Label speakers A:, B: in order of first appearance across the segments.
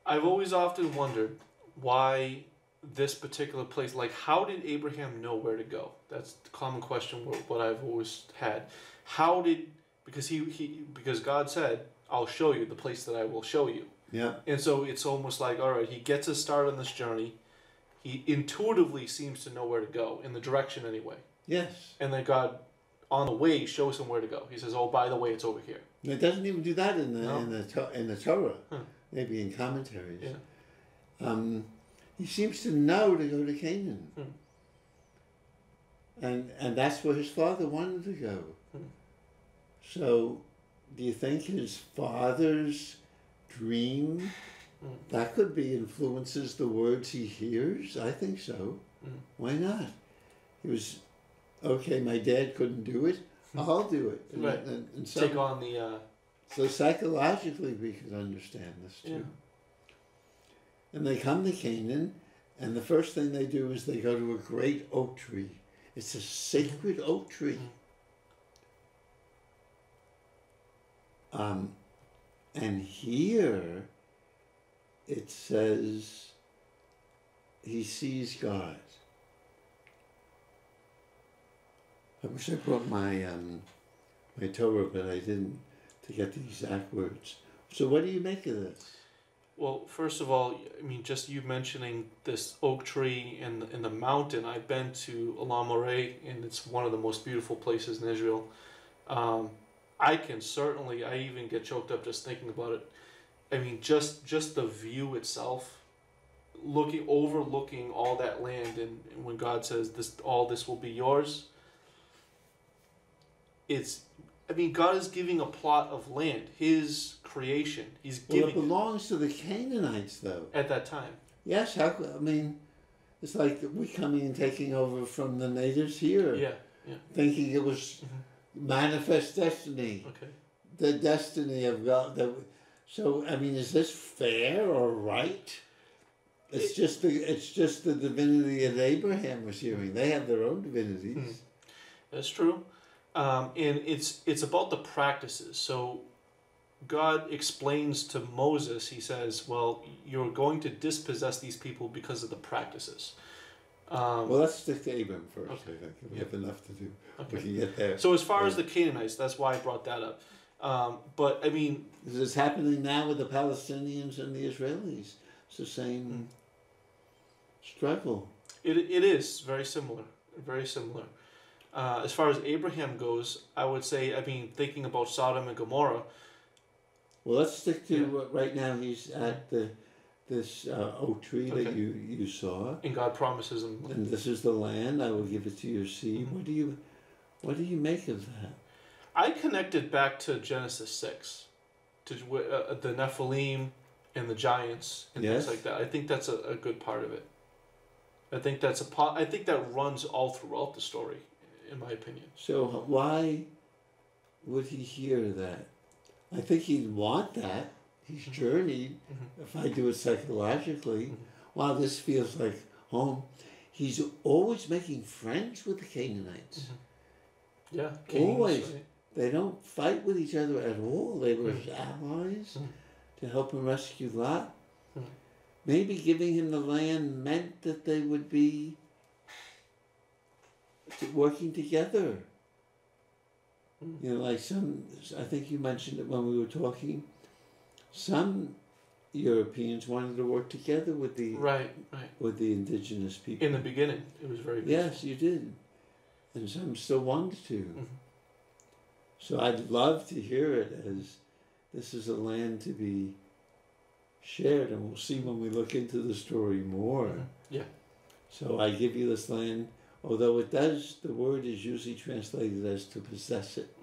A: I've always often wondered why this particular place, like how did Abraham know where to go? That's the common question what I've always had. How did, because because God said, I'll show you the place that I will show you.
B: Yeah.
A: And so it's almost like, all right, he gets us started on this journey. He intuitively seems to know where to go, in the direction anyway.
B: Yes.
A: And then God, on the way, shows him where to go. He says, oh, by the way, it's over here.
B: It doesn't even do that in
A: No.
B: in the Torah.
A: Huh.
B: Maybe in commentaries.
A: Yeah.
B: He seems to know to go to Canaan. And that's where his father wanted to go. So, do you think his father's dream, that could be influences the words he hears? I think so. Why not? He was, okay, my dad couldn't do it, I'll do it.
A: Right.
B: And
A: Take on the...
B: So psychologically we could understand this too.
A: Yeah.
B: And they come to Canaan, and the first thing they do is they go to a great oak tree. It's a sacred oak tree. And here it says he sees God. I wish I brought my my Torah, but I didn't, to get the exact words. So what do you make of this?
A: Well, first of all, I mean, just you mentioning this oak tree in the mountain. I've been to Elam Moreh, and it's one of the most beautiful places in Israel. I can certainly, I even get choked up just thinking about it. I mean, just the view itself, overlooking all that land, and when God says all this will be yours, I mean, God is giving a plot of land, His creation. He's giving.
B: Well, it belongs to the Canaanites, though.
A: At that time.
B: Yes, I mean, it's like we coming and taking over from the natives here.
A: Yeah.
B: Thinking it was manifest destiny.
A: Okay.
B: The destiny of God. So, I mean, is this fair or right? It's just the divinity that Abraham was hearing. They have their own divinities.
A: That's true. And it's about the practices. So God explains to Moses, he says, well, you're going to dispossess these people because of the practices.
B: Well, let's stick to Abraham first,
A: Okay.
B: I think. We have enough to do.
A: Okay.
B: We can get there.
A: So as far as the Canaanites, that's why I brought that up. But, I mean...
B: This is happening now with the Palestinians and the Israelis. It's the same struggle.
A: It is very similar. Very similar. As far as Abraham goes, I would say, I mean, thinking about Sodom and Gomorrah.
B: Well, let's stick to right now. He's at this oak tree that you saw,
A: And God promises him.
B: and this is the land. I will give it to your seed. What do you make of that?
A: I connected back to Genesis 6, to the Nephilim and the giants and things like that. I think that's a good part of it. I think that runs all throughout the story, in my opinion.
B: So why would he hear that? I think he'd want that. He's journeyed. If I do it psychologically, wow, this feels like home. He's always making friends with the Canaanites.
A: Yeah,
B: Always.
A: Right?
B: They don't fight with each other at all. They were his allies to help him rescue Lot. Maybe giving him the land meant that they would be working together. You know, like I think you mentioned it when we were talking, some Europeans wanted to work together with the with the indigenous people.
A: In the beginning, it was very
B: beautiful. Yes, you did. And some still wanted to. So I'd love to hear it as this is a land to be shared, and we'll see when we look into the story more.
A: Yeah.
B: So I give you this land, although the word is usually translated as to possess it.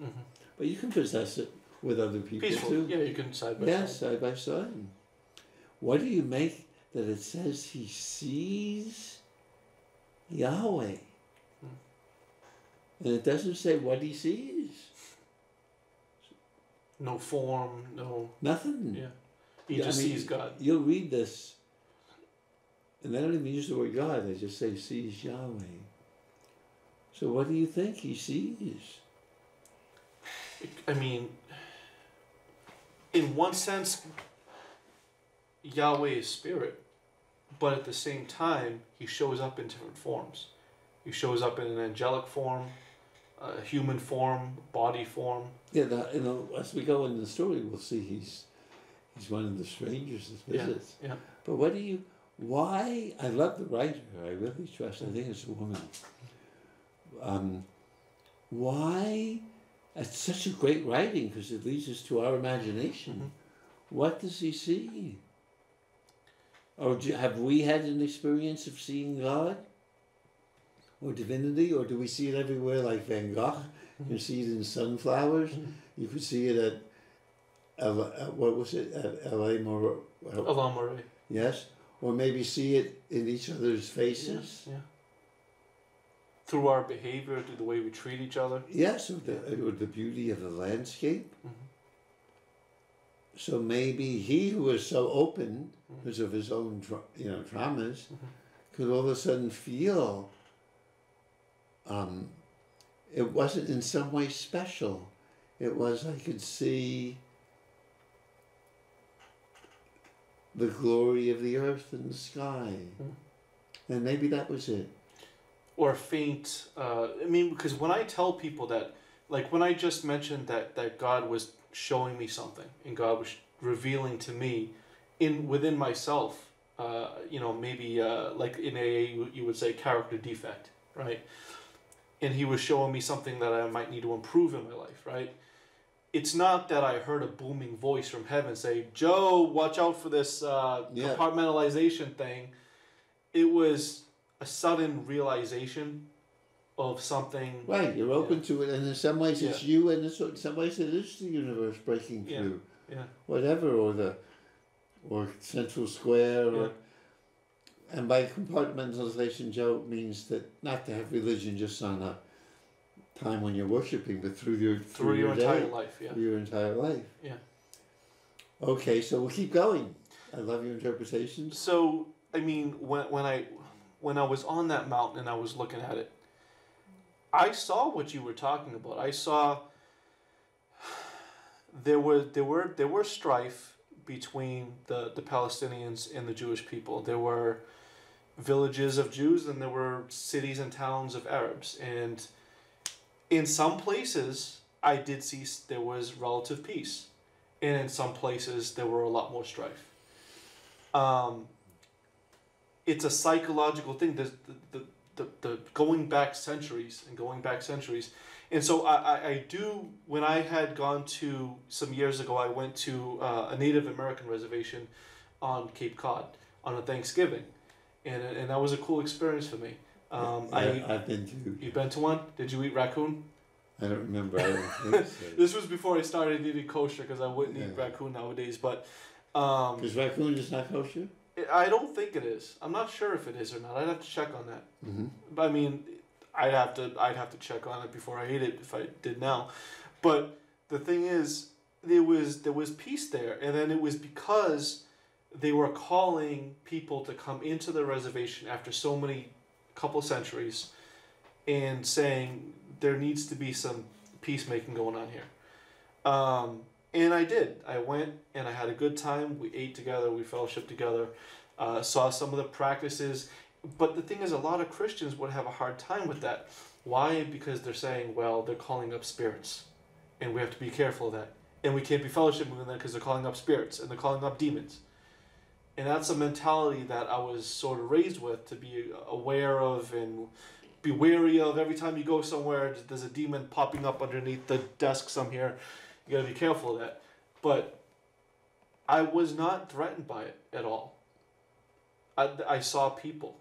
B: But you can possess it with other people too.
A: Yeah, you can side by side.
B: Yes, side by side. What do you make that it says he sees Yahweh? And it doesn't say what he sees.
A: No form, no...
B: Nothing.
A: Yeah. He just sees God.
B: You'll read this, and they don't even use the word God. They just say sees Yahweh. So what do you think he sees?
A: I mean, in one sense, Yahweh is spirit, but at the same time, he shows up in different forms. He shows up in an angelic form, a human form, body form.
B: Yeah, as we go in the story, we'll see he's one of the strangers that visits.
A: Yeah.
B: But why? I love the writer. I really trust. I think it's a woman. Why? It's such a great writing because it leads us to our imagination.
A: Mm-hmm.
B: What does he see? Or have we had an experience of seeing God or divinity, or do we see it everywhere like Van Gogh?
A: Mm-hmm.
B: You see it in sunflowers.
A: Mm-hmm.
B: You could see it at what was it, at L.A.
A: Alamore.
B: Yes, or maybe see it in each other's faces.
A: Yeah. Through our behavior, through the way we treat each other.
B: Yes, or the beauty of the landscape.
A: Mm-hmm.
B: So maybe he who was so open because of his own traumas could all of a sudden feel it wasn't in some way special. It was, I could see the glory of the earth and the sky. And maybe that was it.
A: Or faint, because when I tell people that, like when I just mentioned that God was showing me something and God was revealing to me within myself, maybe like in AA you would say character defect, right? And he was showing me something that I might need to improve in my life, right? It's not that I heard a booming voice from heaven say, Joe, watch out for this compartmentalization thing. It was a sudden realization of something.
B: Right, you're open to it, and in some ways it's you, and in some ways it is the universe breaking through.
A: Yeah.
B: Whatever, or Central Square, and by compartmentalization, Joe, means that not to have religion just on a time when you're worshiping, but through your
A: entire life,
B: through your entire life.
A: Yeah.
B: Okay, so we'll keep going. I love your interpretations.
A: So, when I was on that mountain and I was looking at it, I saw what you were talking about. I saw there were strife between the Palestinians and the Jewish people. There were villages of Jews and there were cities and towns of Arabs. And in some places, I did see there was relative peace. And in some places, there were a lot more strife. It's a psychological thing. The going back centuries. And so I do, when I had gone to, some years ago, I went to a Native American reservation on Cape Cod on a Thanksgiving. And that was a cool experience for me.
B: I've been to.
A: You've been to one? Did you eat raccoon?
B: I don't remember. I don't think so.
A: This was before I started eating kosher because I wouldn't eat raccoon nowadays. But
B: because raccoon is not kosher?
A: I don't think it is. I'm not sure if it is or not. I'd have to check on that.
B: Mm-hmm.
A: But I mean, I'd have to check on it before I ate it if I did now. But the thing is, there was peace there, and then it was because they were calling people to come into the reservation after so many couple centuries, and saying there needs to be some peacemaking going on here. And I did. I went and I had a good time. We ate together. We fellowshiped together. Saw some of the practices. But the thing is, a lot of Christians would have a hard time with that. Why? Because they're saying, well, they're calling up spirits. And we have to be careful of that. And we can't be fellowshipping with them because they're calling up spirits and they're calling up demons. And that's a mentality that I was sort of raised with, to be aware of and be wary of. Every time you go somewhere, there's a demon popping up underneath the desk somewhere. You gotta be careful of that. But I was not threatened by it at all. I saw people.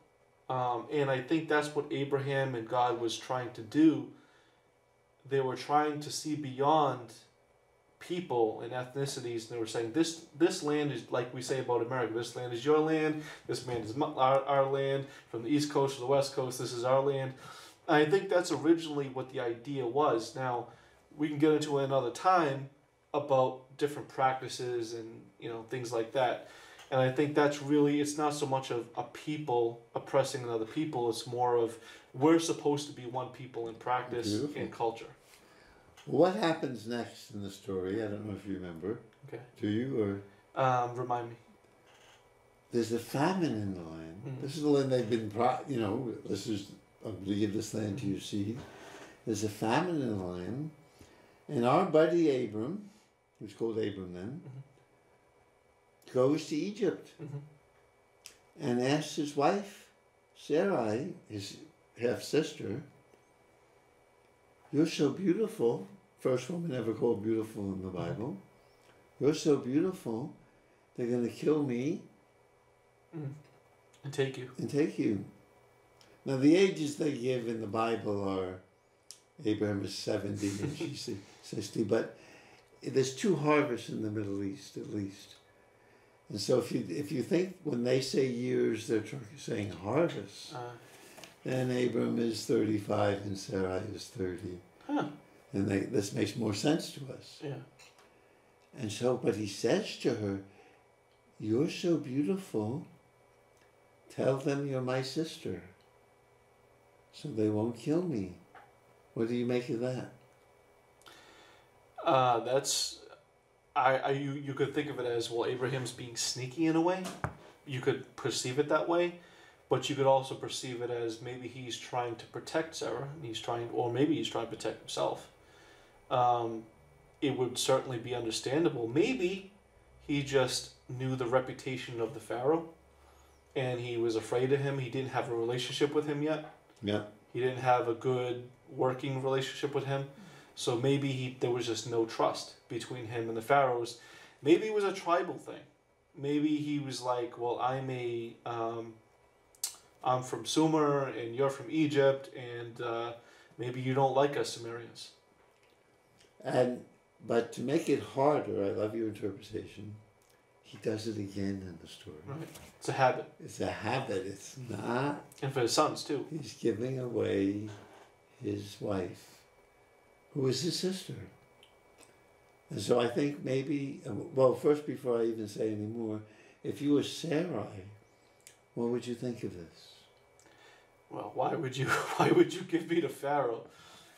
A: And I think that's what Abraham and God was trying to do. They were trying to see beyond people and ethnicities, and they were saying, this land is, like we say about America, this land is your land, this land is our land, from the East Coast to the West Coast, this is our land. And I think that's originally what the idea was. Now, we can get into it another time about different practices and things like that. And I think that's really, it's not so much of a people oppressing another people, it's more of we're supposed to be one people in practice and culture.
B: What happens next in the story? I don't know if you remember.
A: Okay.
B: Do you, or?
A: Remind me.
B: there's a famine in the land.
A: Mm.
B: This is the land they've been, this is, I'm going to give this land to your seed. There's a famine in the land. And our buddy Abram, he was called Abram then, goes to Egypt and asks his wife, Sarai, his half-sister, "You're so beautiful." First woman ever called beautiful in the Bible. "You're so beautiful, they're going to kill me
A: and take you.
B: Now the ages they give in the Bible are Abraham is 70 and she's 60, but there's 2 harvests in the Middle East at least. And so if you think when they say years, they're saying harvests, then Abram is 35 and Sarai is 30.
A: Huh.
B: And this makes more sense to us.
A: Yeah.
B: And so, but he says to her, "You're so beautiful, tell them you're my sister, so they won't kill me." What do you make of that?
A: You could think of it as, well, Abraham's being sneaky in a way. You could perceive it that way, but you could also perceive it as maybe he's trying to protect Sarah, and or maybe he's trying to protect himself. It would certainly be understandable. Maybe he just knew the reputation of the Pharaoh, and he was afraid of him. He didn't have a relationship with him yet.
B: Yeah.
A: He didn't have a good working relationship with him. So maybe there was just no trust between him and the Pharaohs. Maybe it was a tribal thing. Maybe he was like, well, I'm from Sumer and you're from Egypt, and maybe you don't like us Sumerians.
B: But to make it harder, I love your interpretation, he does it again in the story.
A: Right. It's a habit.
B: It's a habit. It's not.
A: And for his sons too.
B: He's giving away his wife, who is his sister. And so I think maybe, well, first, before I even say any more, if you were Sarai, what would you think of this?
A: Well, why would you give me to Pharaoh?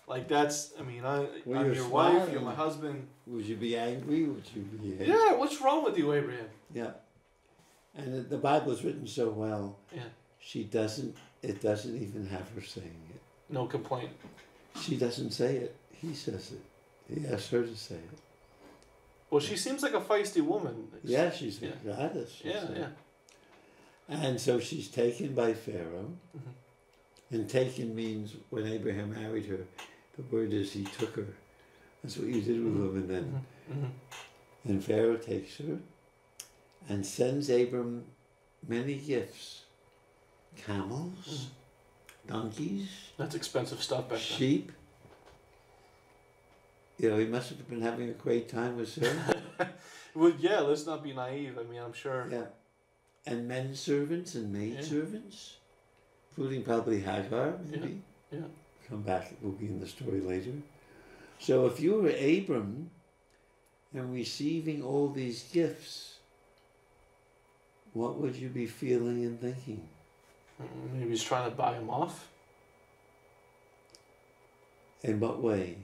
A: Like, that's, I'm your
B: smiling.
A: wife, you're my husband.
B: Would you be angry? Would you be...
A: Yeah, what's wrong with you, Abraham?
B: Yeah. And the Bible is written so well.
A: Yeah.
B: It doesn't even have her saying it.
A: No complaint.
B: She doesn't say it. He says it. He asks her to say it.
A: Well, she seems like a feisty woman.
B: Yeah, she's a goddess.
A: Yeah.
B: And so she's taken by Pharaoh. And taken means when Abraham married her, the word is he took her. That's what you did with a woman then. And Pharaoh takes her and sends Abram many gifts. Camels, donkeys.
A: That's expensive stuff back then.
B: Sheep. He must have been having a great time with Sarah.
A: Well, yeah, let's not be naive. I'm sure.
B: Yeah. And men servants and maid servants, including probably Hagar, maybe.
A: Yeah.
B: Come back, we'll be in the story later. So if you were Abram and receiving all these gifts, what would you be feeling and thinking?
A: Maybe he's trying to buy him off.
B: In what way?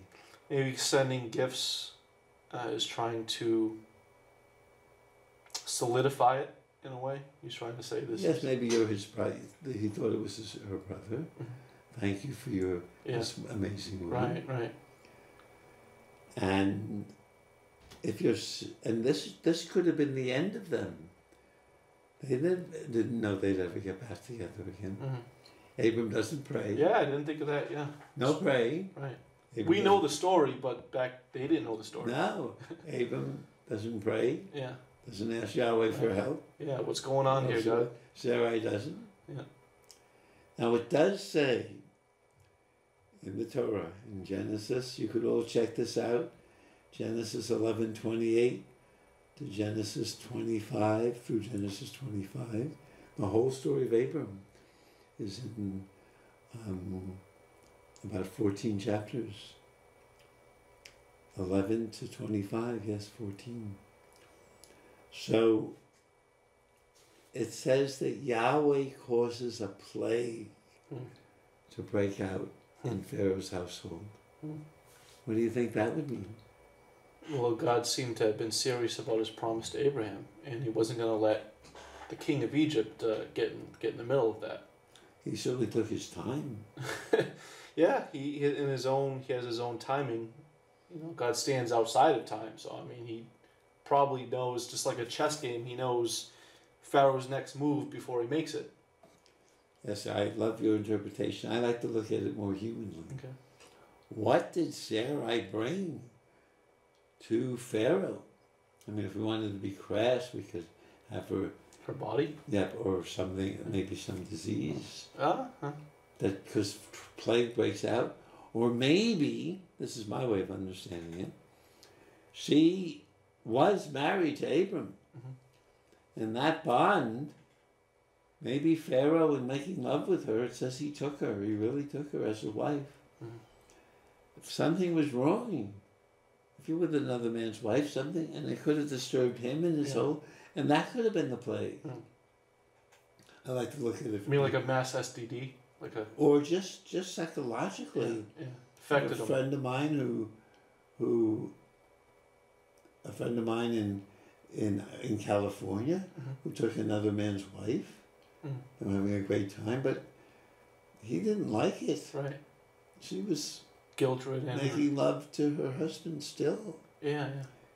A: Maybe sending gifts is trying to solidify it in a way. He's trying to say this.
B: Yes, maybe you're his brother. He thought it was her brother. Thank you for your this amazing woman.
A: Right.
B: And if you're, and this could have been the end of them. They didn't know they'd ever get back together again. Abram doesn't pray.
A: Yeah, I didn't think of that. Yeah.
B: No praying.
A: Right.
B: Abram
A: We know the story, but back they didn't know the story.
B: No, Abram doesn't pray.
A: Yeah.
B: Doesn't ask Yahweh for help.
A: Yeah. What's going on here, God?
B: Sarai doesn't.
A: Yeah.
B: Now it does say in the Torah, in Genesis, you could all check this out, Genesis 11:28 to Genesis 25 through Genesis 25. The whole story of Abram is in about 14 chapters. 11 to 25, yes, 14. So it says that Yahweh causes a plague to break out in Pharaoh's household. What do you think that would mean?
A: Well, God seemed to have been serious about his promise to Abraham, and he wasn't going to let the king of Egypt get in the middle of that.
B: He certainly took his time.
A: Yeah, he has his own timing. You know, God stands outside of time, so I mean, he probably knows, just like a chess game, he knows Pharaoh's next move before he makes it.
B: Yes, I love your interpretation. I like to look at it more humanly.
A: Okay.
B: What did Sarai bring to Pharaoh? I mean, if we wanted to be crass, we could have her
A: body.
B: Yeah, or something, maybe some disease.
A: Huh?
B: That because plague breaks out, or maybe this is my way of understanding it. She was married to Abram, and that bond. Maybe Pharaoh, in making love with her, it says he took her. He really took her as a wife. If something was wrong, if you were with another man's wife, something, and it could have disturbed him and his soul, and that could have been the plague. I like to look at it.
A: You mean like a mass STD,
B: or just psychologically.
A: Yeah. Affected
B: a friend of mine a friend of mine in California who took another man's wife. They were having a great time, but he didn't like it.
A: Right.
B: She was
A: guilt-ridden,
B: making love to her husband still.
A: Yeah.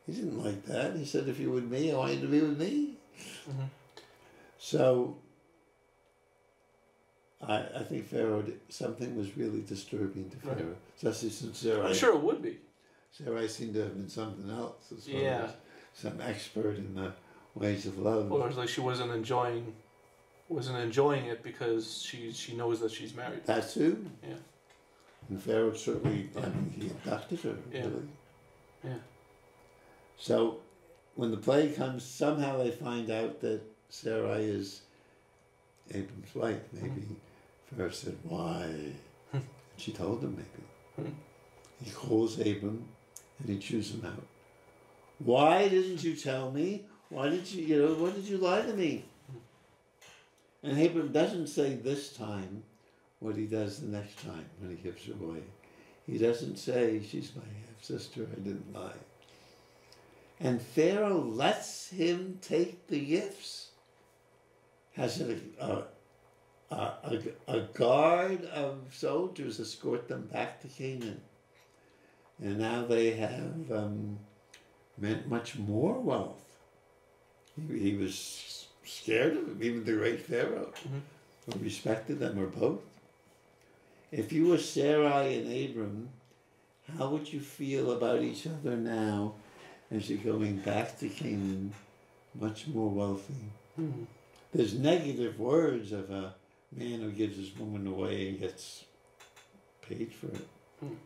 B: He didn't like that. He said, if you're with me, I want you to be with me. So I think Pharaoh, something was really disturbing to Pharaoh. Especially since Sarai.
A: I'm sure it would be.
B: Sarai seemed to have been something else as far
A: as
B: some expert in the ways of love.
A: Or it's like she wasn't enjoying it because she knows that she's married.
B: That too.
A: Yeah.
B: And Pharaoh certainly, I mean, he abducted her.
A: Yeah.
B: Really. Yeah. So when the plague comes, somehow they find out that Sarai is Abram's wife. Maybe Pharaoh said, why? And she told him maybe. He calls Abram and he chews him out. Why didn't you tell me? Why did why did you lie to me? And Abram doesn't say this time what he does the next time when he gives her away. He doesn't say, she's my half-sister, I didn't lie. And Pharaoh lets him take the gifts. Has a guard of soldiers escort them back to Canaan. And now they have meant much more wealth. He was scared of him, even the great Pharaoh, who respected them, or both. If you were Sarai and Abram, how would you feel about each other now as you're going back to Canaan, much more wealthy? There's negative words of a man who gives his woman away and gets paid for it.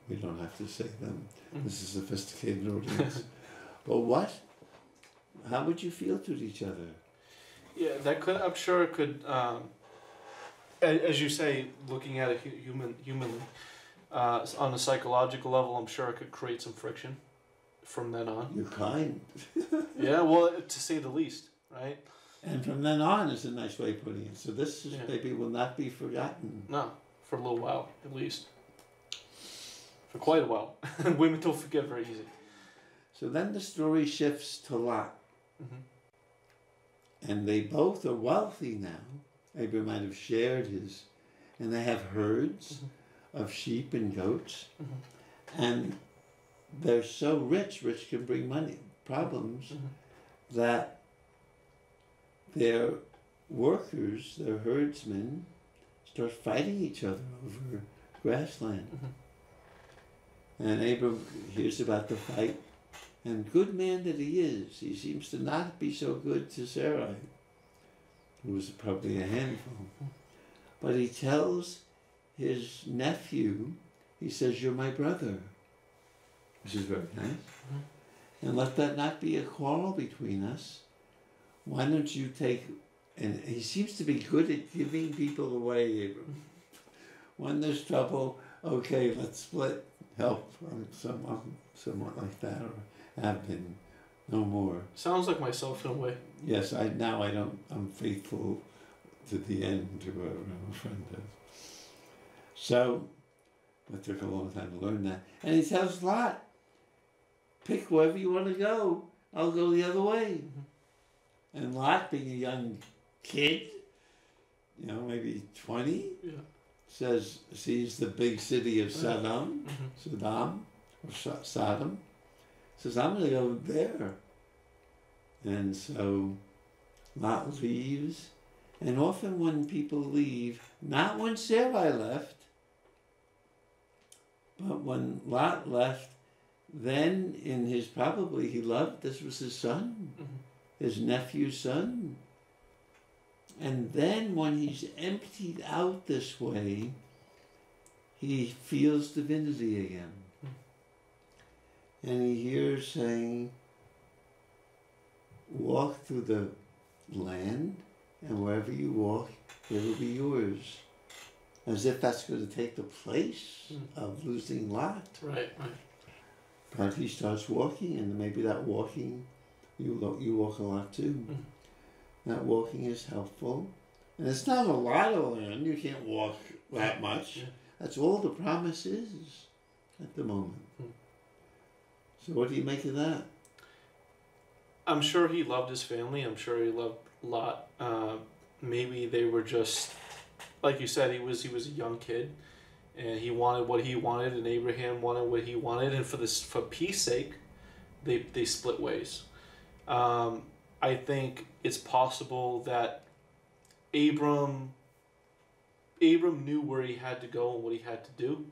B: We don't have to say them. This is a sophisticated audience. But how would you feel to each other?
A: Yeah, I'm sure it could, as you say, looking at it humanly, on a psychological level, I'm sure it could create some friction from then on.
B: You're kind.
A: Yeah, well, to say the least, right?
B: And from then on is a nice way of putting it. So this maybe will not be forgotten.
A: No, for a little while, at least. For quite a while. Women don't forget very easy.
B: So then the story shifts to Lot. And they both are wealthy now. Abraham might have shared his, and they have herds of sheep and goats. And they're so rich can bring money, problems, that their workers, their herdsmen, start fighting each other over grassland. And Abram hears about the fight, and good man that he is, he seems to not be so good to Sarai, who was probably a handful. But he tells his nephew, he says, you're my brother, which is very nice. And let that not be a quarrel between us. Why don't you take, and he seems to be good at giving people away, Abram. When there's trouble, okay, let's split, help, or somewhat like that, or have been, no more.
A: Sounds like myself in a way.
B: Yes, I'm faithful to the end to whoever I'm a friend of. So, it took a long time to learn that. And he tells Lot, pick wherever you want to go, I'll go the other way. And Lot, being a young kid, maybe 20, sees the big city of Sodom, Sodom, says, I'm going to go there. And so Lot leaves. And often when people leave, not when Sarai left, but when Lot left, then in his, probably he loved, this was his son, his nephew's son. And then when he's emptied out this way, he feels divinity again. And he hears saying, walk through the land, and wherever you walk, it will be yours. As if that's going to take the place of losing Lot.
A: Right.
B: But he starts walking, and maybe that walking, you walk a lot too. That walking is helpful. And it's not a lot of land. You can't walk that much. That's all the promise is at the moment. So what do you make of that?
A: I'm sure he loved his family. I'm sure he loved Lot. Maybe they were just, like you said, he was a young kid, and he wanted what he wanted, and Abraham wanted what he wanted, and for peace sake, they split ways. I think it's possible that Abram knew where he had to go and what he had to do,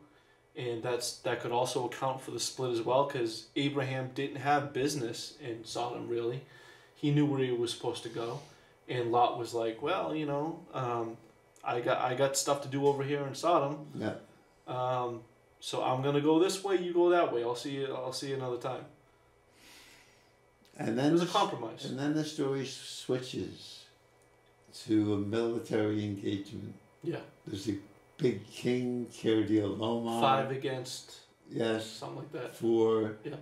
A: and that could also account for the split as well, because Abraham didn't have business in Sodom really. He knew where he was supposed to go, and Lot was like, well, I got stuff to do over here in Sodom.
B: Yeah.
A: So I'm gonna go this way. You go that way. I'll see you another time.
B: And then
A: it was a compromise.
B: And then the story switches to a military engagement.
A: Yeah.
B: There's a big king, Kedorlaomer.
A: 5 against.
B: Yes.
A: Something like that.
B: 4.
A: Yeah.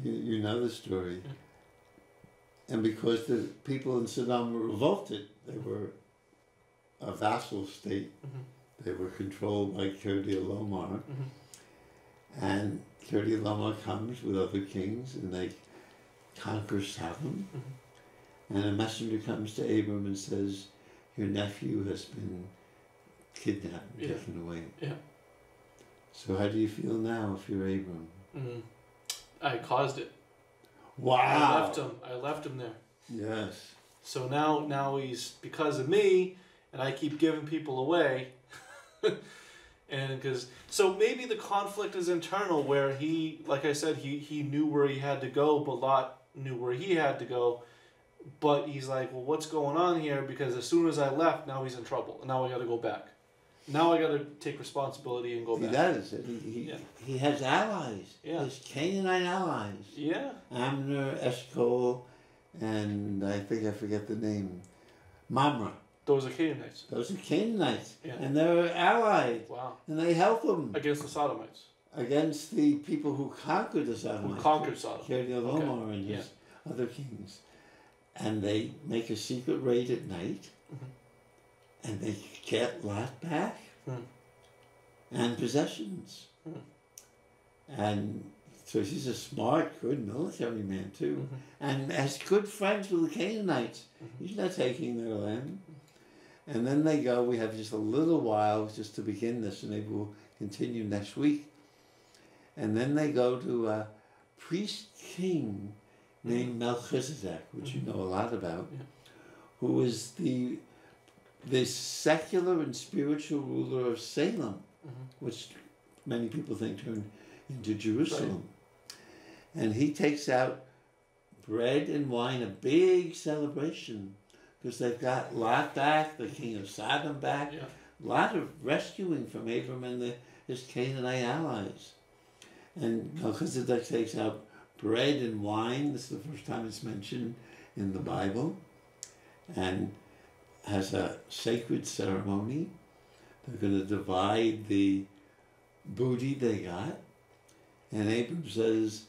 B: You know the story.
A: Yeah.
B: And because the people in Sodom were revolted, they were a vassal state. They were controlled by Kedorlaomer. And Kedorlaomer comes with other kings, and they conquer Sodom. And a messenger comes to Abram and says, your nephew has been kidnapped and taken away.
A: Yeah.
B: So how do you feel now if you're Abram?
A: I caused it.
B: Wow.
A: I left him there.
B: Yes.
A: So now he's, because of me, and I keep giving people away. So maybe the conflict is internal, where he, like I said, he knew where he had to go, but Lot knew where he had to go. But he's like, well, what's going on here? Because as soon as I left, now he's in trouble. And now I got to go back. Now I got to take responsibility and go back.
B: He does. He has allies.
A: Yeah.
B: His Canaanite allies.
A: Yeah.
B: Amner, Eshcol, and I forget the name. Mamre.
A: Those are Canaanites.
B: Those are Canaanites.
A: Yeah.
B: And they're allied.
A: Wow.
B: And they help them.
A: Against the Sodomites.
B: Against the people who conquered the Sodomites.
A: Who conquered Sodom.
B: Kedorlaomer and his other kings. And they make a secret raid at night. And they get Lot back. And possessions. And so he's a smart, good military man too. And has good friends with the Canaanites. He's not taking their land. And then they go, we have just a little while just to begin this, and maybe we'll continue next week. And then they go to a priest king named Melchizedek, which you know a lot about, who is the secular and spiritual ruler of Salem, which many people think turned into Jerusalem. Right. And he takes out bread and wine, a big celebration, because they've got Lot back, the king of Sodom back, a lot of rescuing from Abram and his Canaanite allies. And Melchizedek takes out bread and wine. This is the first time it's mentioned in the Bible. And has a sacred ceremony. They're going to divide the booty they got. And Abram says,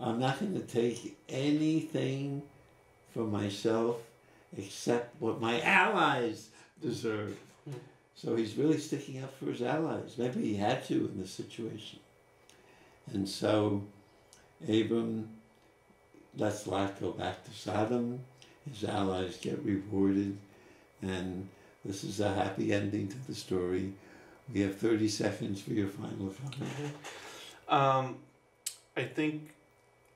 B: I'm not going to take anything for myself except what my allies deserve. So he's really sticking up for his allies. Maybe he had to in this situation. And so Abram lets Lot go back to Sodom. His allies get rewarded. And this is a happy ending to the story. We have 30 seconds for your final comment.
A: I think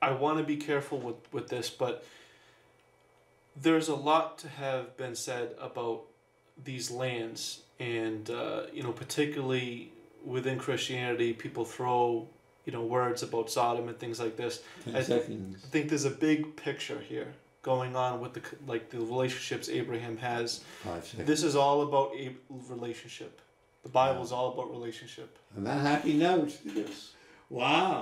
A: I want to be careful with this, but there's a lot to have been said about these lands, and particularly within Christianity, people throw words about Sodom and things like this.
B: 10 seconds.
A: I think there's a big picture here going on with the relationships Abraham has.
B: 5 seconds.
A: This is all about a relationship. The Bible is all about relationship.
B: On that happy note.
A: Yes.
B: Wow.